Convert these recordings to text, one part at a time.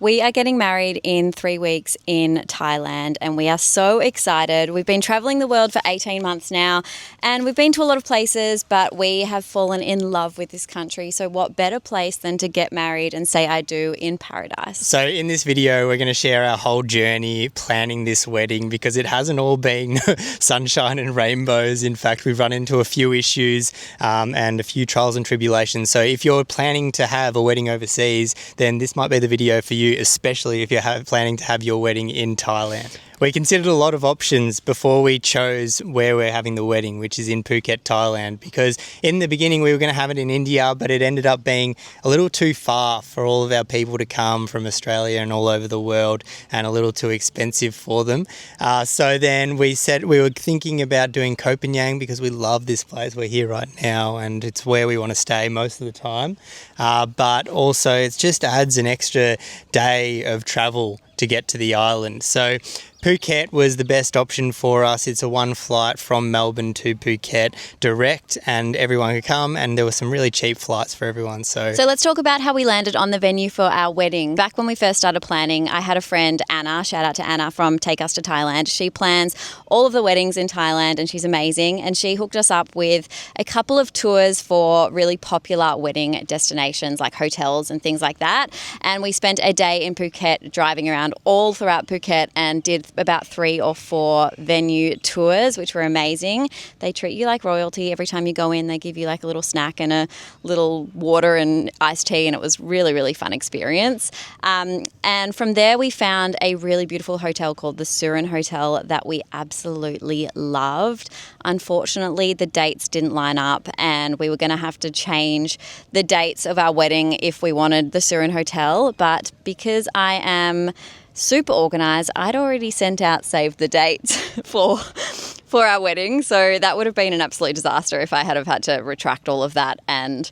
We are getting married in 3 weeks in Thailand and we are so excited. We've been traveling the world for 18 months now and we've been to a lot of places, but we have fallen in love with this country. So what better place than to get married and say I do in paradise? So in this video, we're going to share our whole journey planning this wedding because it hasn't all been sunshine and rainbows. In fact, we've run into a few issues and a few trials and tribulations. So if you're planning to have a wedding overseas, then this might be the video for you, especially if you're planning to have your wedding in Thailand. We considered a lot of options before we chose where we're having the wedding, which is in Phuket, Thailand, because in the beginning we were going to have it in India, but it ended up being a little too far for all of our people to come from Australia and all over the world and a little too expensive for them. So then we said we were thinking about doing Koh Phangan because we love this place. We're here right now and it's where we want to stay most of the time. But also it just adds an extra day of travel to get to the island. So Phuket was the best option for us. It's a one flight from Melbourne to Phuket direct and everyone could come, and there were some really cheap flights for everyone. So let's talk about how we landed on the venue for our wedding. Back when we first started planning, I had a friend, Anna, shout out to Anna from Take Us to Thailand. She plans all of the weddings in Thailand and she's amazing, and she hooked us up with a couple of tours for really popular wedding destinations like hotels and things like that. And we spent a day in Phuket driving around all throughout Phuket and did about 3 or 4 venue tours, which were amazing. They treat you like royalty. Every time you go in, they give you like a little snack and a little water and iced tea, and it was really, really fun experience. And from there, we found a really beautiful hotel called the Surin Hotel that we absolutely loved. Unfortunately, the dates didn't line up and we were going to have to change the dates of our wedding if we wanted the Surin Hotel, but because I am super organised, I'd already sent out save the dates for our wedding, so that would have been an absolute disaster if I had to retract all of that and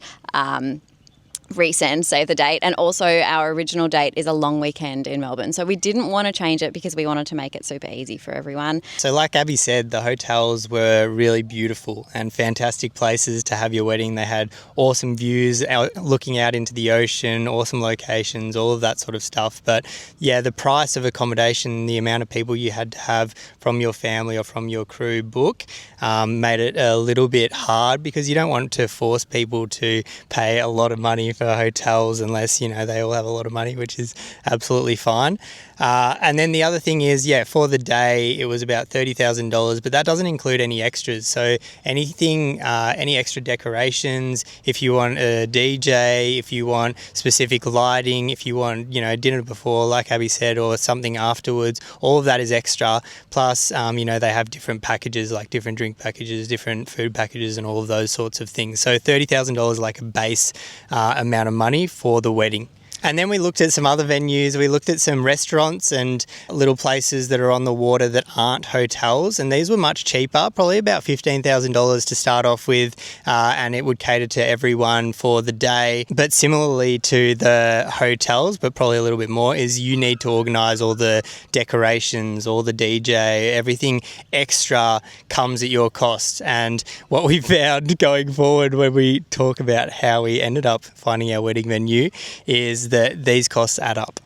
resend save the date. And also our original date is a long weekend in Melbourne, so we didn't want to change it because we wanted to make it super easy for everyone. So like Abby said, the hotels were really beautiful and fantastic places to have your wedding. They had awesome views looking out into the ocean, awesome locations, all of that sort of stuff. But yeah, the price of accommodation, the amount of people you had to have from your family or from your crew book made it a little bit hard, because you don't want to force people to pay a lot of money for hotels unless, they all have a lot of money, which is absolutely fine. And then the other thing is, for the day, it was about $30,000, but that doesn't include any extras. So anything, any extra decorations, if you want a DJ, if you want specific lighting, if you want, dinner before, like Abby said, or something afterwards, all of that is extra. Plus, they have different packages, like different drink packages, different food packages, and all of those sorts of things. So $30,000 like a base amount of money for the wedding. And then we looked at some other venues. We looked at some restaurants and little places that are on the water that aren't hotels, and these were much cheaper, probably about $15,000 to start off with, and it would cater to everyone for the day. But similarly to the hotels, but probably a little bit more, is you need to organise all the decorations, all the DJ, everything extra comes at your cost. And what we found going forward when we talk about how we ended up finding our wedding venue is that these costs add up.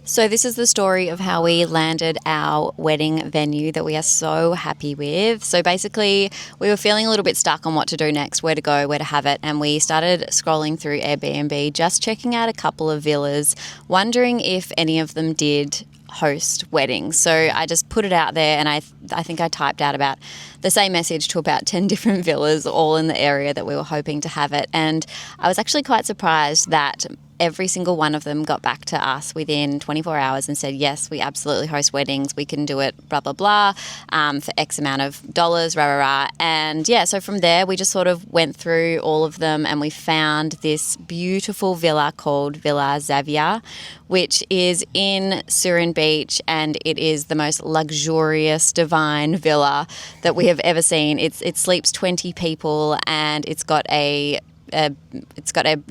So this is the story of how we landed our wedding venue that we are so happy with. So basically, we were feeling a little bit stuck on what to do next, where to go, where to have it, and we started scrolling through Airbnb, just checking out a couple of villas, wondering if any of them did host weddings. So I just put it out there, and I think I typed out about the same message to about 10 different villas, all in the area that we were hoping to have it. And I was actually quite surprised that every single one of them got back to us within 24 hours and said, yes, we absolutely host weddings. We can do it, blah, blah, blah, for X amount of dollars, rah, rah, rah. And yeah, so from there, we just sort of went through all of them and we found this beautiful villa called Villa Xavier, which is in Surin Beach, and it is the most luxurious, divine villa that we have ever seen. It sleeps 20 people, and it's got a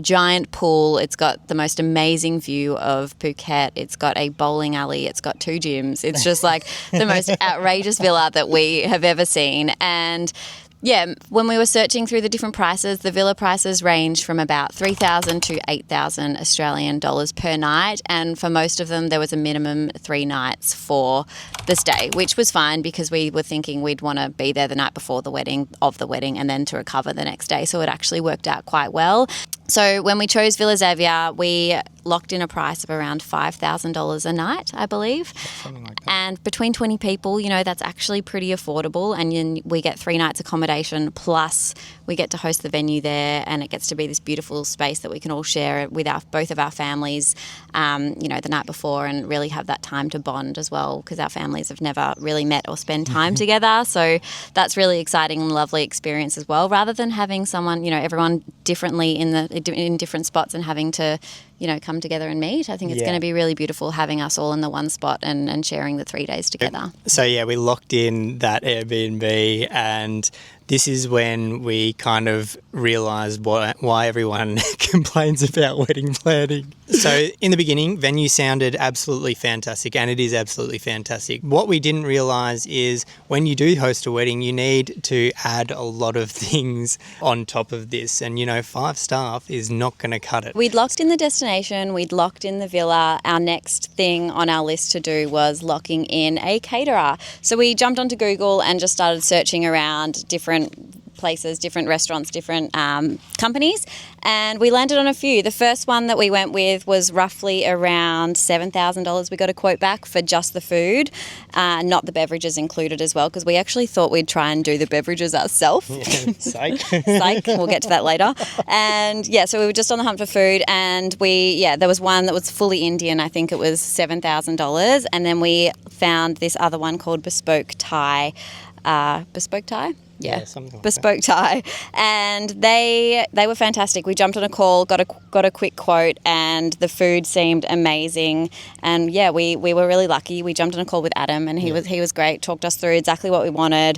giant pool. It's got the most amazing view of Phuket. It's got a bowling alley. It's got 2 gyms. It's just like the most outrageous villa that we have ever seen. And Yeah, when we were searching through the different prices, the villa prices range from about 3,000 to 8,000 Australian dollars per night, and for most of them there was a minimum 3 nights for the stay, which was fine because we were thinking we'd want to be there the night before the wedding, and then to recover the next day, so it actually worked out quite well. So when we chose Villa Xavier, we locked in a price of around $5,000 a night, I believe. Something like that. And between 20 people, that's actually pretty affordable. And we get 3 nights accommodation, plus we get to host the venue there, and it gets to be this beautiful space that we can all share with both of our families, the night before, and really have that time to bond as well, because our families have never really met or spend time together. So that's really exciting and lovely experience as well, rather than having someone, everyone differently in different spots and having to come together and meet. I think it's going to be really beautiful having us all in the one spot and sharing the 3 days together. So we locked in that Airbnb, and this is when we kind of realised why everyone complains about wedding planning. So in the beginning, venue sounded absolutely fantastic, and it is absolutely fantastic. What we didn't realise is when you do host a wedding, you need to add a lot of things on top of this, and 5 staff is not going to cut it. We'd locked in the destination, we'd locked in the villa. Our next thing on our list to do was locking in a caterer. So we jumped onto Google and just started searching around different places, different restaurants, different companies, and we landed on a few. The first one that we went with was roughly around $7,000. We got a quote back for just the food, not the beverages included as well, because we actually thought we'd try and do the beverages ourselves. Psych. Psych, we'll get to that later. And so we were just on the hunt for food, and there was one that was fully Indian. I think it was $7,000, and then we found this other one called Bespoke Thai. Bespoke Thai? Yeah, something like Bespoke Thai, and they were fantastic. We jumped on a call, got a quick quote, and the food seemed amazing. And we were really lucky. We jumped on a call with Adam, and he was great. Talked us through exactly what we wanted.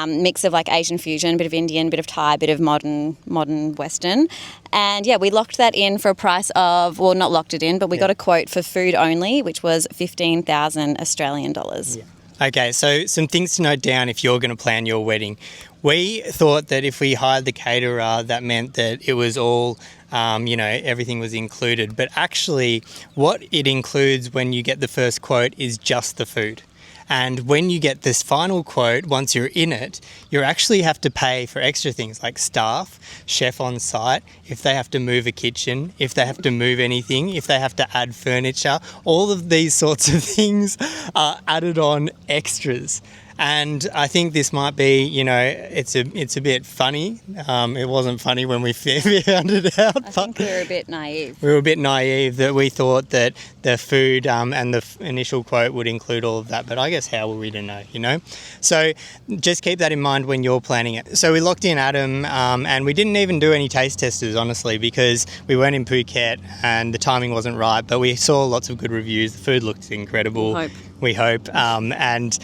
Mix of like Asian fusion, bit of Indian, bit of Thai, bit of modern Western. And we locked that in for a price of, well, not locked it in, but we got a quote for food only, which was 15,000 Australian dollars. Yeah. Okay, so some things to note down if you're going to plan your wedding. We thought that if we hired the caterer, that meant that it was all, everything was included. But actually, what it includes when you get the first quote is just the food. And when you get this final quote, once you're in it, you actually have to pay for extra things like staff, chef on site, if they have to move a kitchen, if they have to move anything, if they have to add furniture. All of these sorts of things are added on extras. And I think this might be, it's a bit funny. It wasn't funny when we found it out. I think we were a bit naive. We were a bit naive that we thought that the food and the initial quote would include all of that. But I guess how were we to know, So just keep that in mind when you're planning it. So we locked in Adam and we didn't even do any taste testers, honestly, because we weren't in Phuket and the timing wasn't right. But we saw lots of good reviews. The food looked incredible. We hope. And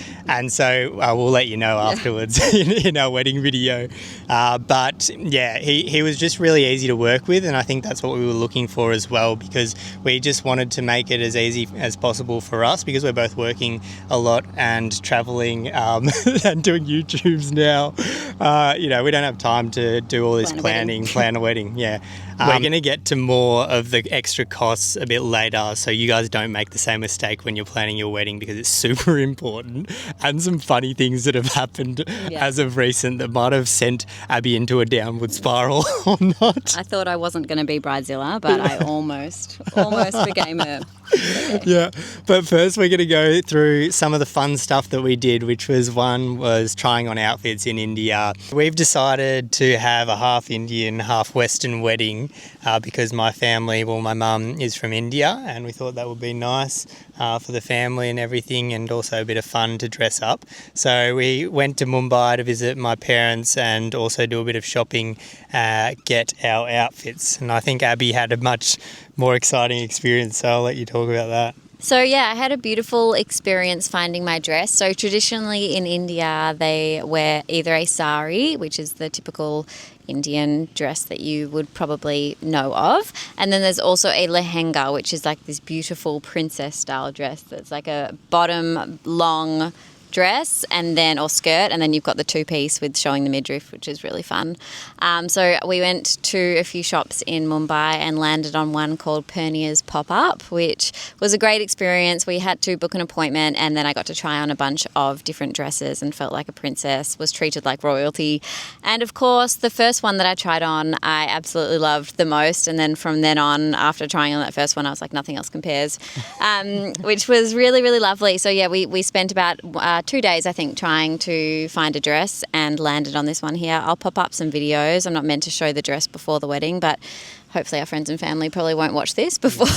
so we'll let you know afterwards in our wedding video. But he was just really easy to work with, and I think that's what we were looking for as well, because we just wanted to make it as easy as possible for us, because we're both working a lot and travelling and doing YouTubes now. We don't have time to do all this plan a wedding. Yeah. We're going to get to more of the extra costs a bit later, so you guys don't make the same mistake when you're planning your wedding, because it's super important, and some funny things that have happened as of recent that might have sent Abby into a downward spiral or not. I thought I wasn't going to be bridezilla, but I almost became her. Okay. Yeah, but first we're going to go through some of the fun stuff that we did, which was trying on outfits in India. We've decided to have a half Indian, half Western wedding because my mum is from India, and we thought that would be nice for the family and everything, and also a bit of fun to dress up. So we went to Mumbai to visit my parents and also do a bit of shopping, get our outfits. And I think Abby had a much more exciting experience, so I'll let you talk about that. So I had a beautiful experience finding my dress. So traditionally in India, they wear either a sari, which is the typical Indian dress that you would probably know of, and then there's also a lehenga, which is like this beautiful princess style dress that's like a bottom long dress and then or skirt, and then you've got the two-piece with showing the midriff, which is really fun. So we went to a few shops in Mumbai and landed on one called Pernia's Pop-Up, which was a great experience. We had to book an appointment, and then I got to try on a bunch of different dresses and felt like a princess, was treated like royalty. And of course, the first one that I tried on, I absolutely loved the most. And then from then on, after trying on that first one, I was like, nothing else compares, which was really, really lovely. So yeah, we spent about 2 days, I think, trying to find a dress and landed on this one here. I'll pop up some videos. I'm not meant to show the dress before the wedding, but hopefully our friends and family probably won't watch this before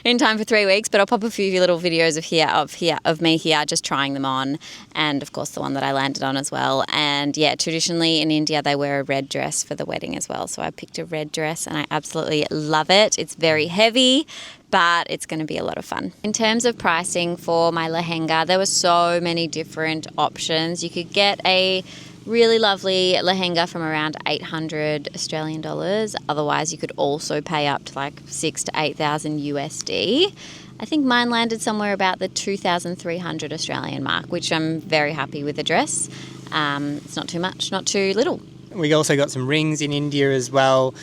in time for 3 weeks, but I'll pop a few little videos of me here just trying them on, and of course the one that I landed on as well. And yeah, traditionally in India they wear a red dress for the wedding as well, so I picked a red dress and I absolutely love it. It's very heavy, but it's going to be a lot of fun. In terms of pricing for my lehenga, there were so many different options. You could get a really lovely lehenga from around 800 Australian dollars. Otherwise, you could also pay up to like 6,000 to 8,000 USD. I think mine landed somewhere about the 2,300 Australian mark, which I'm very happy with the dress. It's not too much, not too little. We also got some rings in India as well.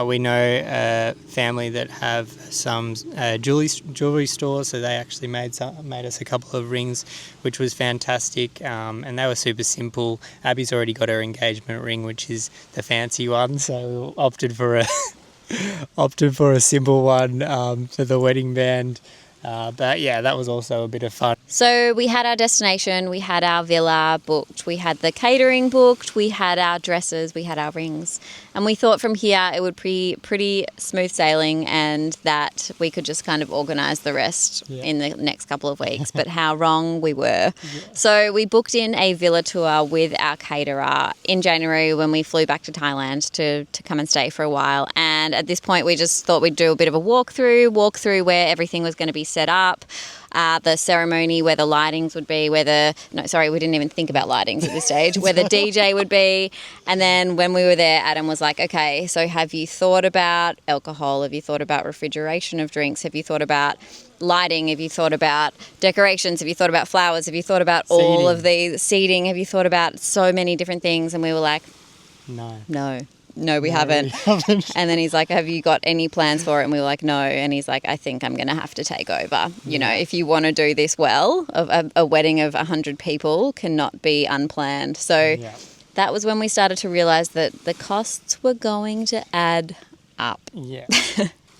We know a family that have some jewelry stores, so they actually made us a couple of rings, which was fantastic, and they were super simple. Abby's already got her engagement ring, which is the fancy one, so we opted for a simple one for the wedding band. But yeah, that was also a bit of fun. So we had our destination, we had our villa booked, we had the catering booked, we had our dresses, we had our rings. And we thought from here it would be pretty smooth sailing and that we could just kind of organise the rest in the next couple of weeks. But how wrong we were. Yeah. So we booked in a villa tour with our caterer in January when we flew back to Thailand to come and stay for a while. And at this point we just thought we'd do a bit of a walk through where everything was going to be set up. The ceremony, where the lightings would be, we didn't even think about lightings at this stage, where the DJ would be. And then when we were there, Adam was like, okay, so have you thought about alcohol? Have you thought about refrigeration of drinks? Have you thought about lighting? Have you thought about decorations? Have you thought about flowers? Have you thought about all of these seating? Have you thought about so many different things? And we were like, No, we haven't. And then he's like, have you got any plans for it? And we were like, no. And he's like, I think I'm going to have to take over. You know, if you want to do this well, a wedding of 100 people cannot be unplanned. So that was when we started to realise that the costs were going to add up. Yeah.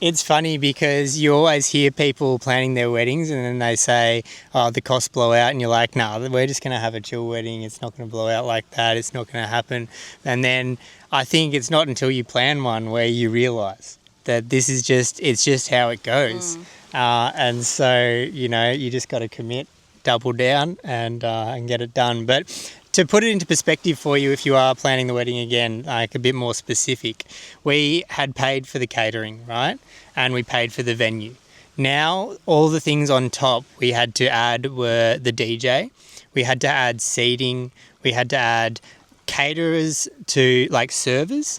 It's funny because you always hear people planning their weddings and then they say, oh, the costs blow out, and you're like, no, we're just going to have a chill wedding. It's not going to blow out like that. It's not going to happen. And then I think it's not until you plan one where you realise that it's just how it goes. And so, you know, you just got to commit, double down and get it done. But to put it into perspective for you, if you are planning the wedding again, like a bit more specific, we had paid for the catering, right? And we paid for the venue. Now, all the things on top we had to add were the DJ. We had to add seating. We had to add caterers to, like, servers,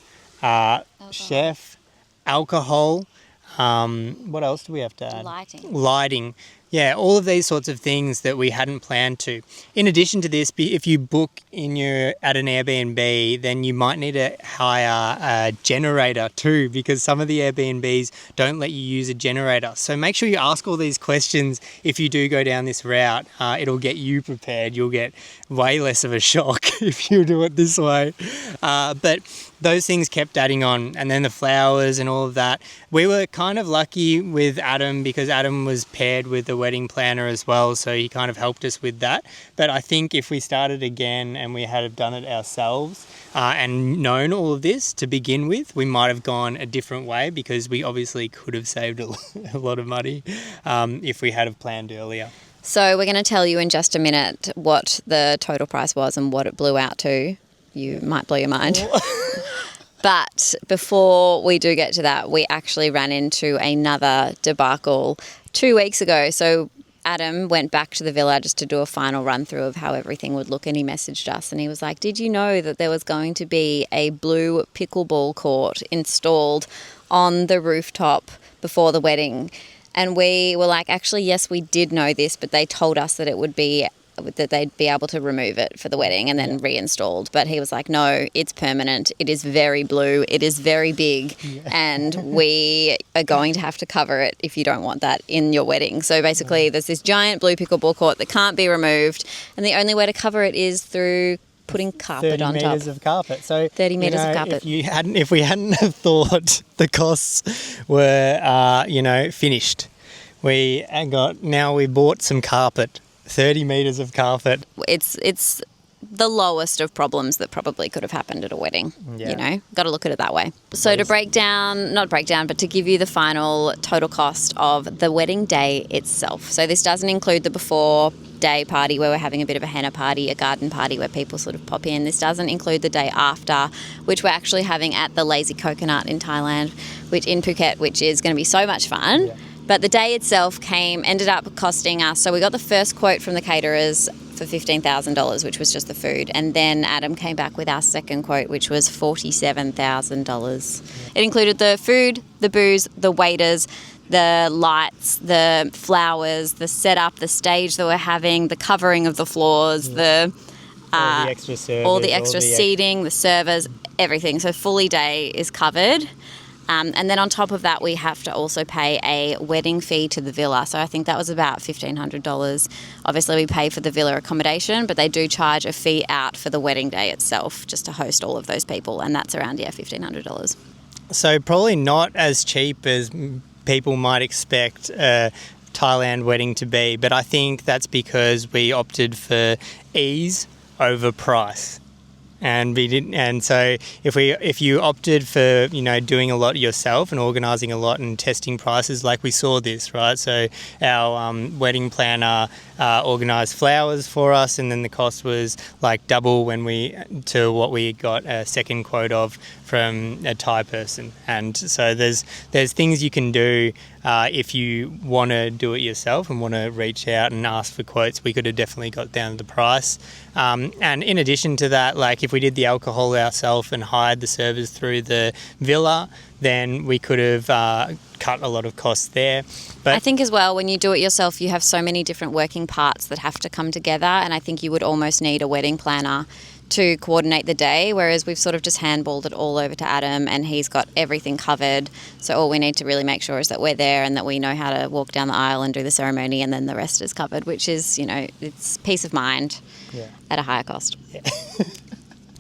chef, alcohol. What else do we have to add? Lighting. Yeah, all of these sorts of things that we hadn't planned to. In addition to this, if you book at an Airbnb, then you might need to hire a generator too, because some of the Airbnbs don't let you use a generator. So make sure you ask all these questions if you do go down this route. It'll get you prepared. You'll get way less of a shock if you do it this way. But those things kept adding on, and then the flowers and all of that. We were kind of lucky with Adam because Adam was paired with the wedding planner as well, so he kind of helped us with that. But I think if we started again and we had done it ourselves and known all of this to begin with, we might have gone a different way, because we obviously could have saved a lot of money if we had have planned earlier. So we're going to tell you in just a minute what the total price was and what it blew out to. You might blow your mind. But before we do get to that, we actually ran into another debacle 2 weeks ago. So Adam went back to the villa just to do a final run through of how everything would look, and he messaged us and he was like, did you know that there was going to be a blue pickleball court installed on the rooftop before the wedding? And we were like, actually, yes, we did know this, but they told us that it would be that they'd be able to remove it for the wedding and then reinstalled. But he was like, no, it's permanent. It is very blue. It is very big. And we are going to have to cover it if you don't want that in your wedding. So basically there's this giant blue pickleball court that can't be removed. And the only way to cover it is through putting carpet on top. 30 metres of carpet. So 30 metres of carpet. If we hadn't have thought the costs were, finished, we bought some carpet. 30 metres of carpet. It's the lowest of problems that probably could have happened at a wedding. Got to look at it that way. So to to give you the final total cost of the wedding day itself. So this doesn't include the before day party where we're having a bit of a henna party, a garden party where people sort of pop in. This doesn't include the day after, which we're actually having at the Lazy Coconut in Thailand, which is going to be so much fun. Yeah. But the day itself ended up costing us, so we got the first quote from the caterers for $15,000, which was just the food. And then Adam came back with our second quote, which was $47,000. It included the food, the booze, the waiters, the lights, the flowers, the setup, the stage that we're having, the covering of the floors, all the extra seating, the servers, everything. So fully day is covered. And then on top of that, we have to also pay a wedding fee to the villa. So I think that was about $1,500. Obviously, we pay for the villa accommodation, but they do charge a fee out for the wedding day itself just to host all of those people. And that's around, $1,500. So probably not as cheap as people might expect a Thailand wedding to be. But I think that's because we opted for ease over price. And so if you opted for doing a lot yourself and organising a lot and testing prices, like we saw this, right? So our wedding planner organised flowers for us, and then the cost was like double to what we got a second quote of from a Thai person. And so there's things you can do if you want to do it yourself and want to reach out and ask for quotes. We could have definitely got down to the price. And in addition to that, like if we did the alcohol ourselves and hired the servers through the villa, then we could have cut a lot of costs there. But I think as well, when you do it yourself, you have so many different working parts that have to come together, and I think you would almost need a wedding planner to coordinate the day, whereas we've sort of just handballed it all over to Adam and he's got everything covered. So all we need to really make sure is that we're there and that we know how to walk down the aisle and do the ceremony, and then the rest is covered, which is, it's peace of mind at a higher cost. Yeah.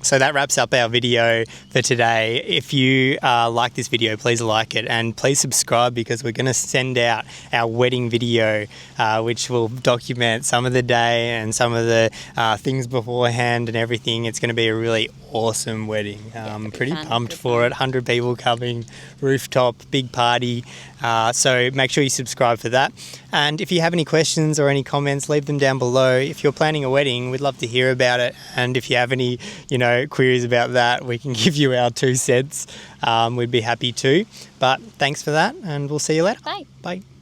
So that wraps up our video for today. If you like this video, please like it and please subscribe, because we're going to send out our wedding video, which will document some of the day and some of the things beforehand and everything. It's going to be a really awesome wedding. I'm pretty pumped for it. 100 people coming, rooftop, big party. So make sure you subscribe for that. And if you have any questions or any comments, leave them down below. If you're planning a wedding, we'd love to hear about it. And if you have any, queries about that, we can give you our 2 cents. We'd be happy to. But thanks for that, and we'll see you later. Bye. Bye.